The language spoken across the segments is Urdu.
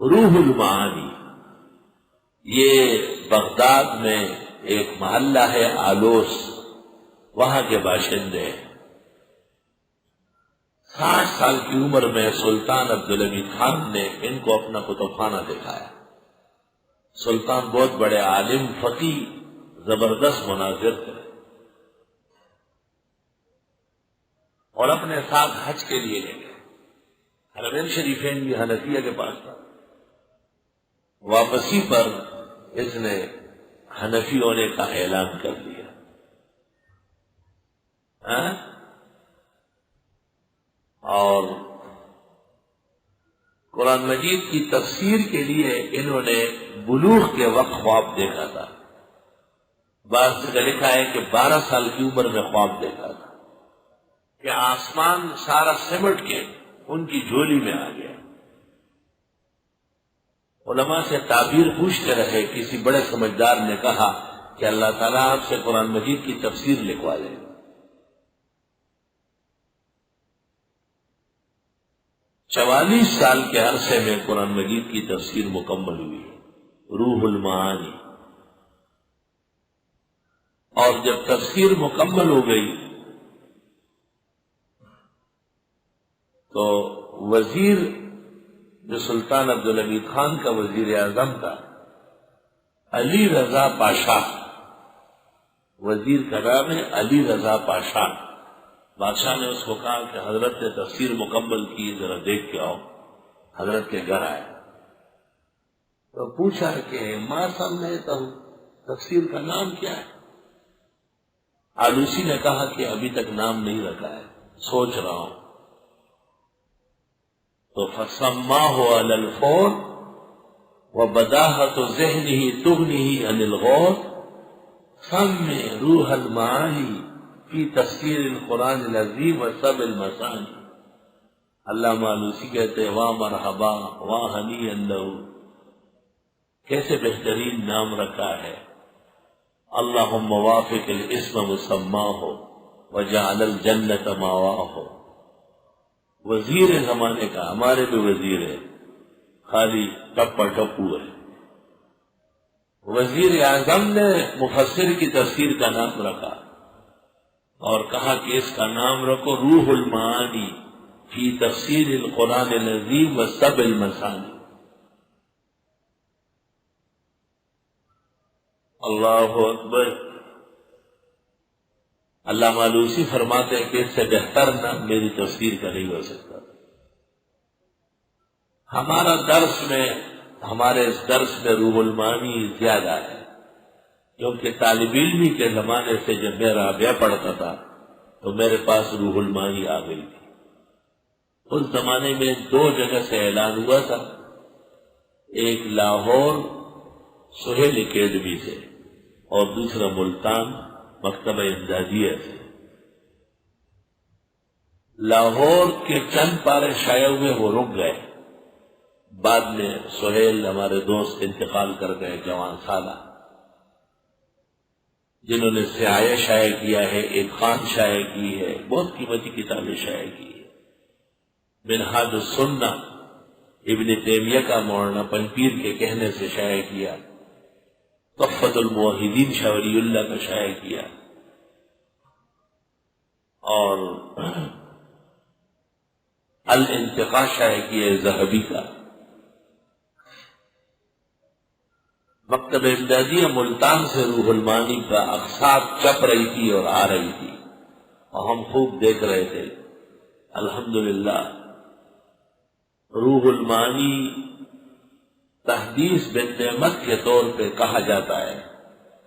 روح المعانی یہ بغداد میں ایک محلہ ہے آلوس، وہاں کے باشندے ہیں۔ 60 سال کی عمر میں سلطان عبدالحمید خان نے ان کو اپنا کتب خانہ دکھایا۔ سلطان بہت بڑے عالم، فقیہ، زبردست مناظر تھے، اور اپنے ساتھ حج کے لیے لے گئے۔ حرمین شریفین بھی حنفیہ کے پاس تھا۔ واپسی پر اس نے حنفی ہونے کا اعلان کر دیا۔ اور قرآن مجید کی تفسیر کے لیے انہوں نے بلوغ کے وقت خواب دیکھا تھا۔ بعض جگہ لکھا ہے کہ 12 سال کی عمر میں خواب دیکھا تھا کہ آسمان سارا سمٹ کے ان کی جھولی میں آ گیا۔ علماء سے تعبیر پوچھتے رہے، کسی بڑے سمجھدار نے کہا کہ اللہ تعالیٰ آپ سے قرآن مجید کی تفسیر لکھوا لے۔ 44 سال کے عرصے میں قرآن مجید کی تفسیر مکمل ہوئی، روح المعانی۔ اور جب تفسیر مکمل ہو گئی تو وزیر جو سلطان عبدالحمید خان کا وزیر اعظم تھا، علی رضا پاشا، وزیر کا نام ہے علی رضا پاشا، بادشاہ نے اس کو کہا کہ حضرت نے تفسیر مکمل کی، ذرا دیکھ کے آؤ۔ حضرت کے گھر آئے تو پوچھا کہ ماں سمجھتا ہوں تفسیر کا نام کیا ہے؟ آلوسی نے کہا کہ ابھی تک نام نہیں رکھا ہے، سوچ رہا ہوں۔ تو فَسَمَّاهُ عَلَى الْفَوْرِ وَبَدَاهَةُ ذِهْنِهِ تُغْنِهِ عَنِ الْغَوْرِ سَمِّ روح المعانی فی تفسیر القرآن العظیم وسب المثانی۔ علامہ آلوسی کہتے ہیں واہ مرحبا واہ ہنی اللہ، کیسے بہترین نام رکھا ہے۔ اللہم وافق الاسم مسماہ وجعل الجنت ماواہ۔ وزیر زمانے کا، ہمارے بھی وزیر ہے، خالی ٹپا ٹپو ہے۔ وزیر اعظم نے مفسر کی تفسیر کا نام رکھا اور کہا کہ اس کا نام رکھو روح المعانی فی تفسیر القرآن العظیم وسب المثانی۔ اللہ اکبر۔ علامہ آلوسی فرماتے ہیں کہ اس سے بہتر نام میری تفسیر کا نہیں ہو سکتا۔ ہمارے اس درس میں روح المعانی زیادہ ہے، کیونکہ طالب علمی کے زمانے سے جب میں رابعہ پڑھتا تھا تو میرے پاس روح المعانی آ گئی تھی۔ اس زمانے میں 2 جگہ سے اعلان ہوا تھا، ایک لاہور سہیل اکیڈمی سے اور دوسرا ملتان مکتبہ امدادیہ سے۔ لاہور کے چند پارے شائع ہوئے، وہ رک گئے۔ بعد میں سہیل ہمارے دوست انتقال کر گئے، جوان سالہ، جنہوں نے سیاہ شائع کیا ہے، ایک خان شائع کی ہے، بہت قیمتی کتابیں شائع کی ہے۔ منہاج السنہ ابن تیمیہ کا مولانا پنپیر کے کہنے سے شائع کیا، تحفۃ الموحدین شاہ ولی اللہ کا شائع کیا، اور الانتقاء شائع کیا ذہبی کا۔ مکتبہ امدادیہ ملتان سے روح المعانی کا اقساط چپ رہی تھی اور آ رہی تھی، اور ہم خوب دیکھ رہے تھے۔ الحمدللہ روح المعانی تحدیث بن نعمت کے طور پہ کہا جاتا ہے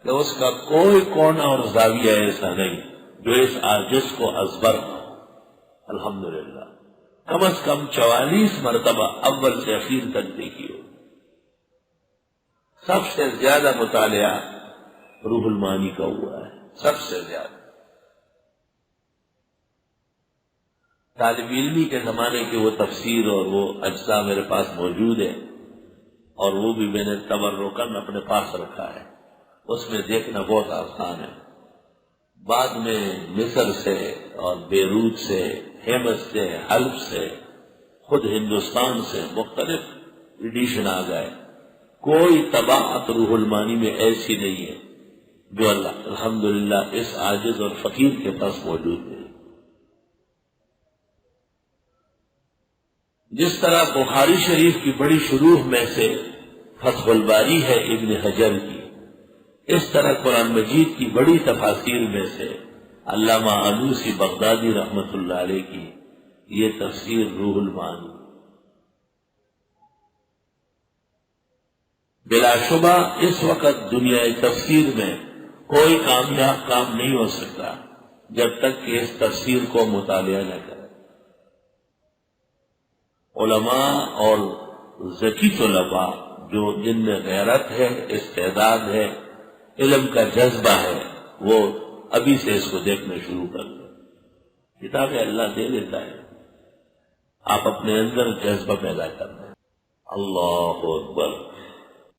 کہ اس کا کوئی کونا اور زاویہ ایسا نہیں جو اس عاجز کو ازبر ہو۔ الحمدللہ کم از کم 44 مرتبہ اول سے اخیر تک دیکھی ہو۔ سب سے زیادہ مطالعہ روح المعانی کا ہوا ہے، سب سے زیادہ۔ طالب علمی کے زمانے کے وہ تفسیر اور وہ اجزاء میرے پاس موجود ہے، اور وہ بھی میں نے تبرکاً اپنے پاس رکھا ہے، اس میں دیکھنا بہت آسان ہے۔ بعد میں مصر سے اور بیروت سے، حمص سے، حلب سے، خود ہندوستان سے مختلف ایڈیشن آ گئے، کوئی طباعت روح المعانی میں ایسی نہیں ہے جو اللہ الحمدللہ اس عاجز اور فقیر کے پاس موجود ہے۔ جس طرح بخاری شریف کی بڑی شروح میں سے فتح الباری ہے ابن حجر کی، اس طرح قرآن مجید کی بڑی تفاسیر میں سے علامہ علوسی بغدادی رحمت اللہ علیہ کی یہ تفسیر روح المعانی۔ بلا شبہ اس وقت دنیا تفسیر میں کوئی کامیاب کام نہیں ہو سکتا جب تک کہ اس تفسیر کو مطالعہ نہ کرے۔ علماء اور ذکی طلباء جو جن میں غیرت ہے، استعداد ہے، علم کا جذبہ ہے، وہ ابھی سے اس کو دیکھنا شروع کر دیں۔ کتابیں اللہ دے دیتا ہے، آپ اپنے اندر جذبہ پیدا کرنا۔ اللہ اکبر۔